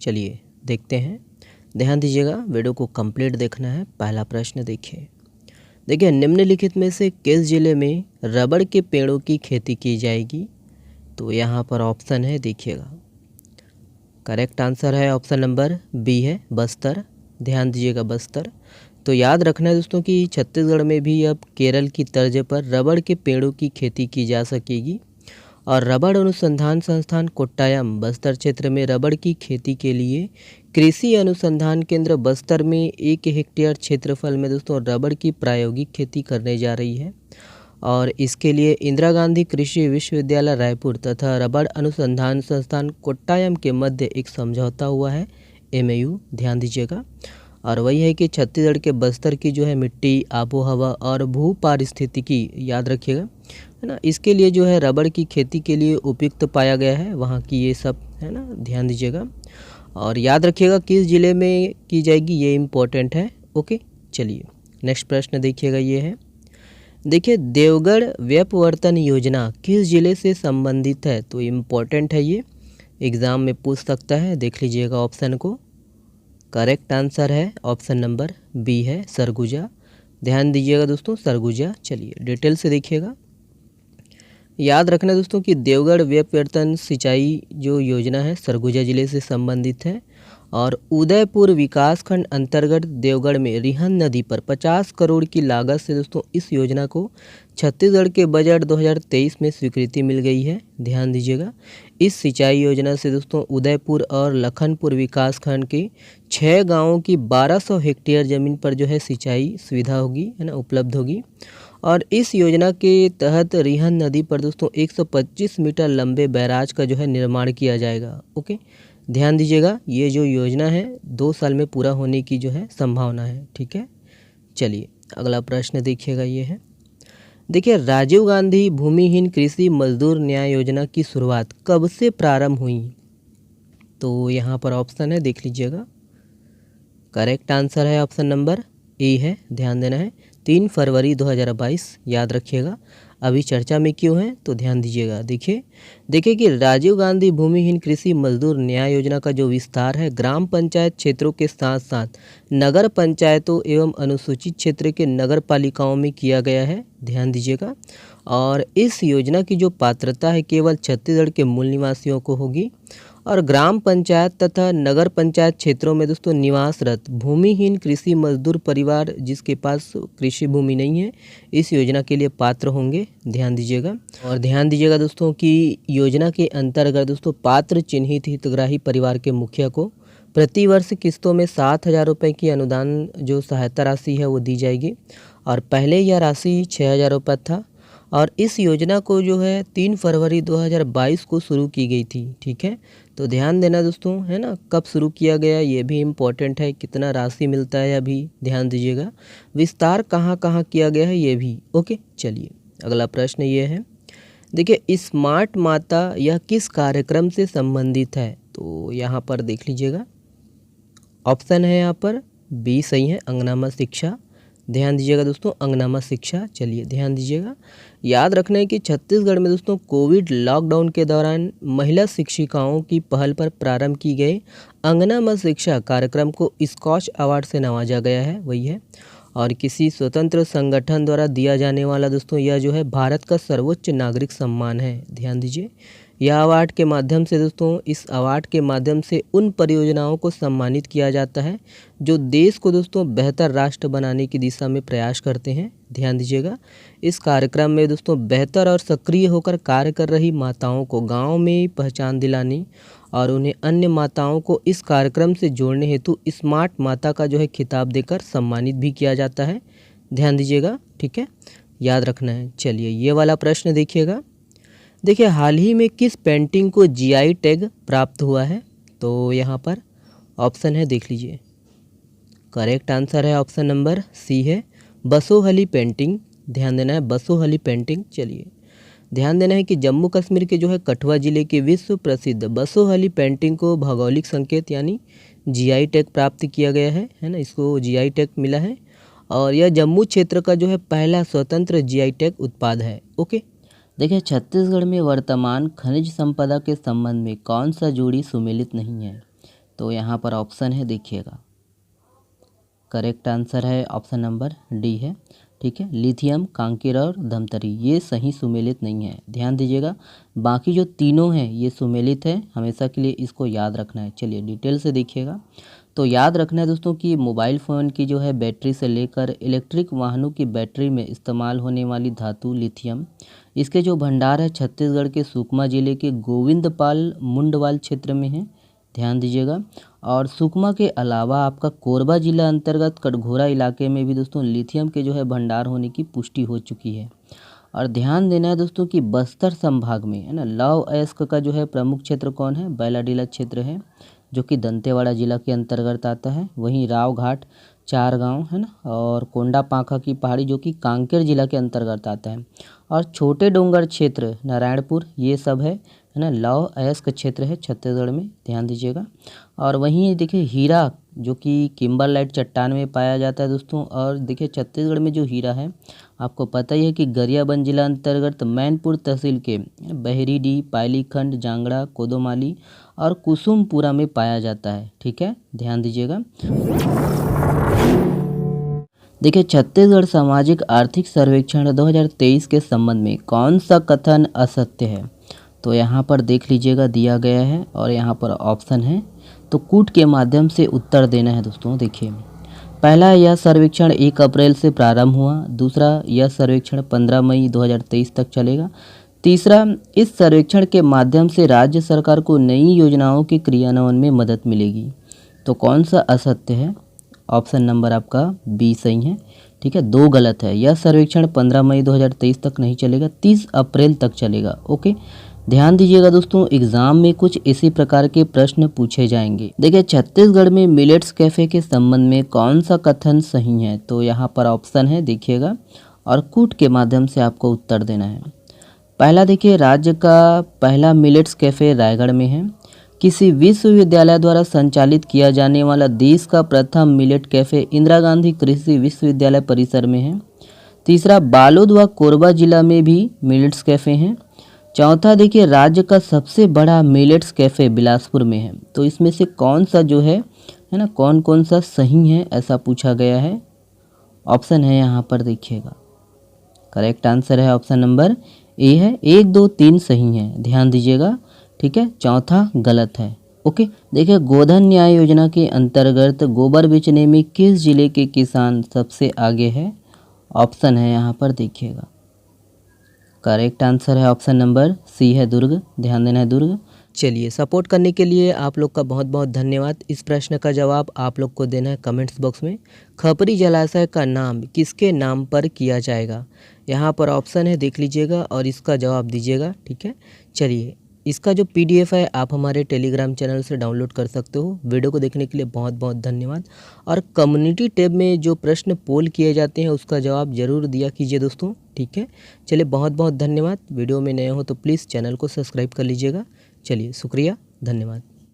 चलिए देखते हैं। ध्यान दीजिएगा, वीडियो को कंप्लीट देखना है। पहला प्रश्न देखिए निम्नलिखित में से किस जिले में रबड़ के पेड़ों की खेती की जाएगी? तो यहाँ पर ऑप्शन है, देखिएगा। करेक्ट आंसर है ऑप्शन नंबर बी है बस्तर। ध्यान दीजिएगा, बस्तर। तो याद रखना है दोस्तों कि छत्तीसगढ़ में भी अब केरल की तर्ज पर रबड़ के पेड़ों की खेती की जा सकेगी और रबड़ अनुसंधान संस्थान कोट्टायम बस्तर क्षेत्र में रबड़ की खेती के लिए कृषि अनुसंधान केंद्र बस्तर में 1 हेक्टेयर क्षेत्रफल में दोस्तों रबड़ की प्रायोगिक खेती करने जा रही है और इसके लिए इंदिरा गांधी कृषि विश्वविद्यालय रायपुर तथा रबड़ अनुसंधान संस्थान कोट्टायम के मध्य एक समझौता हुआ है, MOU। ध्यान दीजिएगा। और वही है कि छत्तीसगढ़ के बस्तर की जो है मिट्टी, आबो हवा और भू पारिस्थितिकी याद रखिएगा, है ना, इसके लिए जो है रबड़ की खेती के लिए उपयुक्त पाया गया है वहाँ की, ये सब है ना, ध्यान दीजिएगा। और याद रखिएगा किस जिले में की जाएगी, ये इम्पोर्टेंट है। ओके, चलिए नेक्स्ट प्रश्न देखिएगा, ये है। देखिए देवगढ़ व्यपवर्तन योजना किस जिले से संबंधित है? तो इम्पोर्टेंट है, ये एग्ज़ाम में पूछ सकता है, देख लीजिएगा ऑप्शन को। करेक्ट आंसर है ऑप्शन नंबर बी है सरगुजा। ध्यान दीजिएगा दोस्तों, सरगुजा। चलिए डिटेल से देखिएगा। याद रखना दोस्तों कि देवगढ़ व्यपवर्तन सिंचाई जो योजना है सरगुजा जिले से संबंधित है और उदयपुर विकासखंड अंतर्गत देवगढ़ में रिहंद नदी पर 50 करोड़ की लागत से दोस्तों इस योजना को छत्तीसगढ़ के बजट 2023 में स्वीकृति मिल गई है। ध्यान दीजिएगा, इस सिंचाई योजना से दोस्तों उदयपुर और लखनपुर विकासखंड के 6 गाँवों की 1200 हेक्टेयर ज़मीन पर जो है सिंचाई सुविधा होगी, है ना, उपलब्ध होगी। और इस योजना के तहत रिहंद नदी पर दोस्तों 125 मीटर लंबे बैराज का जो है निर्माण किया जाएगा। ओके, ध्यान दीजिएगा, ये जो योजना है 2 साल में पूरा होने की जो है संभावना है। ठीक है, चलिए अगला प्रश्न देखिएगा, ये है। देखिए राजीव गांधी भूमिहीन कृषि मजदूर न्याय योजना की शुरुआत कब से प्रारंभ हुई? तो यहाँ पर ऑप्शन है, देख लीजिएगा। करेक्ट आंसर है ऑप्शन नंबर ए है, ध्यान देना है, 3 फरवरी 2022। याद रखिएगा। अभी चर्चा में क्यों है तो ध्यान दीजिएगा। देखिए कि राजीव गांधी भूमिहीन कृषि मजदूर न्याय योजना का जो विस्तार है ग्राम पंचायत क्षेत्रों के साथ साथ नगर पंचायतों एवं अनुसूचित क्षेत्र के नगर पालिकाओं में किया गया है। ध्यान दीजिएगा। और इस योजना की जो पात्रता है केवल छत्तीसगढ़ के मूल निवासियों को होगी और ग्राम पंचायत तथा नगर पंचायत क्षेत्रों में दोस्तों निवासरत भूमिहीन कृषि मजदूर परिवार जिसके पास कृषि भूमि नहीं है इस योजना के लिए पात्र होंगे। ध्यान दीजिएगा। और ध्यान दीजिएगा दोस्तों कि योजना के अंतर्गत दोस्तों पात्र चिन्हित हितग्राही परिवार के मुखिया को प्रति वर्ष किस्तों में 7,000 रुपये की अनुदान जो सहायता राशि है वो दी जाएगी और पहले यह राशि 6,000 रुपये था और इस योजना को जो है 3 फरवरी 2022 को शुरू की गई थी। ठीक है, तो ध्यान देना दोस्तों, है ना, कब शुरू किया गया ये भी इम्पोर्टेंट है, कितना राशि मिलता है अभी ध्यान दीजिएगा, विस्तार कहाँ कहाँ किया गया है ये भी। ओके, चलिए अगला प्रश्न ये है। देखिए स्मार्ट माता यह किस कार्यक्रम से संबंधित है? तो यहाँ पर देख लीजिएगा, ऑप्शन है यहाँ पर बी सही है, अंगनामा शिक्षा। ध्यान दीजिएगा दोस्तों, अंगनामा शिक्षा। चलिए ध्यान दीजिएगा। याद रखना है कि छत्तीसगढ़ में दोस्तों कोविड लॉकडाउन के दौरान महिला शिक्षिकाओं की पहल पर प्रारंभ की गई अंगनामा शिक्षा कार्यक्रम को स्कॉच अवार्ड से नवाजा गया है, वही है। और किसी स्वतंत्र संगठन द्वारा दिया जाने वाला दोस्तों यह जो है भारत का सर्वोच्च नागरिक सम्मान है। ध्यान दीजिए, यह अवार्ड के माध्यम से दोस्तों इस अवार्ड के माध्यम से उन परियोजनाओं को सम्मानित किया जाता है जो देश को दोस्तों बेहतर राष्ट्र बनाने की दिशा में प्रयास करते हैं। ध्यान दीजिएगा। इस कार्यक्रम में दोस्तों बेहतर और सक्रिय होकर कार्य कर रही माताओं को गांव में पहचान दिलाने और उन्हें अन्य माताओं को इस कार्यक्रम से जोड़ने हेतु स्मार्ट माता का जो है खिताब देकर सम्मानित भी किया जाता है। ध्यान दीजिएगा, ठीक है, याद रखना है। चलिए ये वाला प्रश्न देखिएगा। देखिए हाल ही में किस पेंटिंग को जीआई टैग प्राप्त हुआ है? तो यहाँ पर ऑप्शन है, देख लीजिए। करेक्ट आंसर है ऑप्शन नंबर सी है, बसोहली पेंटिंग। ध्यान देना है, बसोहली पेंटिंग। चलिए ध्यान देना है कि जम्मू कश्मीर के जो है कठुआ जिले के विश्व प्रसिद्ध बसोहली पेंटिंग को भौगोलिक संकेत यानी जीआई टैग प्राप्त किया गया है ना, इसको जीआई टैग मिला है और यह जम्मू क्षेत्र का जो है पहला स्वतंत्र जीआई टैग उत्पाद है। ओके, देखिए छत्तीसगढ़ में वर्तमान खनिज संपदा के संबंध में कौन सा जोड़ी सुमेलित नहीं है? तो यहाँ पर ऑप्शन है, देखिएगा करेक्ट आंसर है ऑप्शन नंबर डी है। ठीक है, लिथियम, कांकेर और धमतरी ये सही सुमेलित नहीं है, ध्यान दीजिएगा। बाकी जो तीनों हैं ये सुमेलित है, हमेशा के लिए इसको याद रखना है। चलिए डिटेल से देखिएगा। तो याद रखना है दोस्तों कि मोबाइल फ़ोन की जो है बैटरी से लेकर इलेक्ट्रिक वाहनों की बैटरी में इस्तेमाल होने वाली धातु लिथियम, इसके जो भंडार है छत्तीसगढ़ के सुकमा जिले के गोविंदपाल मुंडवाल क्षेत्र में है, ध्यान दीजिएगा। और सुकमा के अलावा आपका कोरबा जिला अंतर्गत कटघोरा इलाके में भी दोस्तों लिथियम के जो है भंडार होने की पुष्टि हो चुकी है। और ध्यान देना है दोस्तों कि बस्तर संभाग में है ना लौह अयस्क का जो है प्रमुख क्षेत्र कौन है, बैलाडीला क्षेत्र है, जो कि दंतेवाड़ा जिला के अंतर्गत आता है। वहीं राव घाट, चार गांव है ना, और कोंडा पाखा की पहाड़ी जो कि कांकेर जिला के अंतर्गत आता है। और छोटे डोंगर क्षेत्र नारायणपुर ये सब है ना, लौह अयस्क क्षेत्र है छत्तीसगढ़ में, ध्यान दीजिएगा। और वहीं देखिए हीरा जो कि किम्बरलाइट चट्टान में पाया जाता है दोस्तों। और देखिए छत्तीसगढ़ में जो हीरा है आपको पता ही है कि गरियाबंद जिला अंतर्गत मैनपुर तहसील के बहरीडीह, पायलीखंड, जांगड़ा, कोदोमाली और कुसुमपुरा में पाया जाता है। ठीक है, ध्यान दीजिएगा। देखिए छत्तीसगढ़ सामाजिक आर्थिक सर्वेक्षण 2023 के संबंध में कौन सा कथन असत्य है, तो यहाँ पर देख लीजिएगा दिया गया है और यहाँ पर ऑप्शन है, तो कूट के माध्यम से उत्तर देना है दोस्तों। देखिए पहला, यह सर्वेक्षण 1 अप्रैल से प्रारंभ हुआ। दूसरा, यह सर्वेक्षण 15 मई 2023 तक चलेगा। तीसरा, इस सर्वेक्षण के माध्यम से राज्य सरकार को नई योजनाओं के क्रियान्वयन में मदद मिलेगी। तो कौन सा असत्य है, ऑप्शन नंबर आपका बी सही है। ठीक है, 2 गलत है। यह सर्वेक्षण 15 मई 2023 तक नहीं चलेगा, 30 अप्रैल तक चलेगा। ओके, ध्यान दीजिएगा दोस्तों, एग्जाम में कुछ इसी प्रकार के प्रश्न पूछे जाएंगे। देखिए छत्तीसगढ़ में मिलेट्स कैफे के संबंध में कौन सा कथन सही है, तो यहाँ पर ऑप्शन है, देखिएगा, और कूट के माध्यम से आपको उत्तर देना है। पहला देखिए, राज्य का पहला मिलेट्स कैफे रायगढ़ में है। किसी विश्वविद्यालय द्वारा संचालित किया जाने वाला देश का प्रथम मिलेट कैफे इंदिरा गांधी कृषि विश्वविद्यालय परिसर में है। तीसरा, बालोद व कोरबा जिला में भी मिलेट्स कैफे हैं। चौथा देखिए, राज्य का सबसे बड़ा मिलेट्स कैफ़े बिलासपुर में है। तो इसमें से कौन सा जो है ना, कौन कौन सा सही है ऐसा पूछा गया है। ऑप्शन है यहाँ पर देखिएगा, करेक्ट आंसर है ऑप्शन नंबर ए है। 1, 2, 3 सही है, ध्यान दीजिएगा। ठीक है, चौथा गलत है। ओके, देखिए गोधन न्याय योजना के अंतर्गत गोबर बेचने में किस जिले के किसान सबसे आगे है, ऑप्शन है यहाँ पर देखिएगा, करेक्ट आंसर है ऑप्शन नंबर सी है दुर्ग, ध्यान देना है दुर्ग। चलिए, सपोर्ट करने के लिए आप लोग का बहुत बहुत धन्यवाद। इस प्रश्न का जवाब आप लोग को देना है कमेंट्स बॉक्स में। खपरी जलाशय का नाम किसके नाम पर किया जाएगा, यहाँ पर ऑप्शन है, देख लीजिएगा और इसका जवाब दीजिएगा। ठीक है, चलिए, इसका जो PDF है आप हमारे टेलीग्राम चैनल से डाउनलोड कर सकते हो। वीडियो को देखने के लिए बहुत बहुत धन्यवाद। और कम्युनिटी टैब में जो प्रश्न पोल किए जाते हैं उसका जवाब ज़रूर दिया कीजिए दोस्तों। ठीक है, चलिए, बहुत बहुत धन्यवाद। वीडियो में नए हो तो प्लीज़ चैनल को सब्सक्राइब कर लीजिएगा। चलिए, शुक्रिया, धन्यवाद।